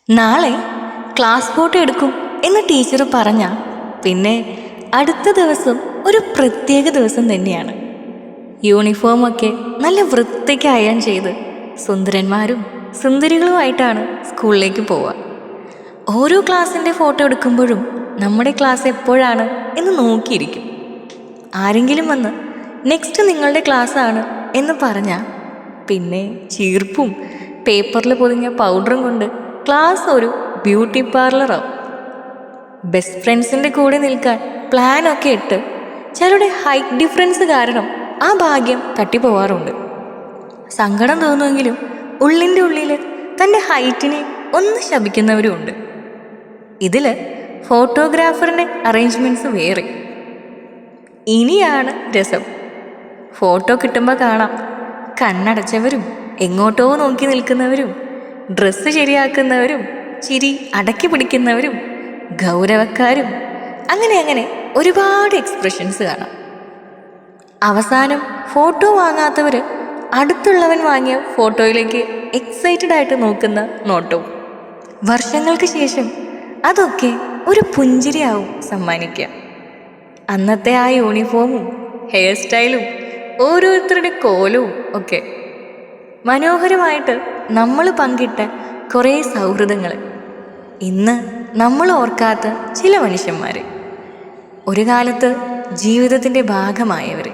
നാളെ class photo എടുക്കും എന്ന് ടീച്ചർ പറഞ്ഞാൽ പിന്നെ അടുത്ത ദിവസം ഒരു പ്രത്യേക ദിവസം തന്നെയാണ്. യൂണിഫോമൊക്കെ നല്ല വൃത്തിക്ക് അയൺ ചെയ്ത് സുന്ദരന്മാരും സുന്ദരികളുമായിട്ടാണ് സ്കൂളിലേക്ക് പോവുക. ഓരോ ക്ലാസ്സിൻ്റെ ഫോട്ടോ എടുക്കുമ്പോഴും നമ്മുടെ ക്ലാസ് എപ്പോഴാണ് എന്ന് നോക്കിയിരിക്കും. ആരെങ്കിലും വന്ന് നെക്സ്റ്റ് നിങ്ങളുടെ ക്ലാസ്സാണ് എന്ന് പറഞ്ഞാൽ പിന്നെ ചീർപ്പും പേപ്പറിൽ പൊതിഞ്ഞ പൗഡറും കൊണ്ട് ക്ലാസ് ഒരു ബ്യൂട്ടി പാർലറാവും. ബെസ്റ്റ് ഫ്രണ്ട്സിൻ്റെ കൂടെ നിൽക്കാൻ പ്ലാനൊക്കെ ഇട്ട് ചിലരുടെ ഹൈറ്റ് ഡിഫറൻസ് കാരണം ആ ഭാഗ്യം തട്ടിപ്പോവാറുണ്ട്. സങ്കടം തോന്നുമെങ്കിലും ഉള്ളിൻ്റെ ഉള്ളിൽ തൻ്റെ ഹൈറ്റിനെ ഒന്ന് ശപിക്കുന്നവരുമുണ്ട്. ഇതിൽ ഫോട്ടോഗ്രാഫറിൻ്റെ അറേഞ്ച്മെൻറ്റ്സ് വേറെ. ഇനിയാണ് രസം. ഫോട്ടോ കിട്ടുമ്പോൾ കാണാം കണ്ണടച്ചവരും എങ്ങോട്ടോ നോക്കി നിൽക്കുന്നവരും ഡ്രസ്സ് ശരിയാക്കുന്നവരും ചിരി അടക്കി പിടിക്കുന്നവരും ഗൗരവക്കാരും അങ്ങനെ ഒരുപാട് എക്സ്പ്രഷൻസ് കാണാം. അവസാനം ഫോട്ടോ വാങ്ങാത്തവർ അടുത്തുള്ളവൻ വാങ്ങിയ ഫോട്ടോയിലേക്ക് എക്സൈറ്റഡ് ആയിട്ട് നോക്കുന്ന നോട്ടവും. വർഷങ്ങൾക്ക് ശേഷം അതൊക്കെ ഒരു പുഞ്ചിരിയാവും സമ്മാനിക്കുക. അന്നത്തെ ആ യൂണിഫോമും ഹെയർ സ്റ്റൈലും ഓരോരുത്തരുടെ കോലവും ഒക്കെ മനോഹരമായിട്ട് നമ്മൾ പങ്കിട്ട കുറേ സൗഹൃദങ്ങൾ, ഇന്ന് നമ്മൾ ഓർക്കാത്ത ചില മനുഷ്യന്മാർ, ഒരു കാലത്ത് ജീവിതത്തിൻ്റെ ഭാഗമായവർ,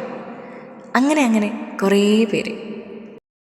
അങ്ങനെ കുറേ പേര്.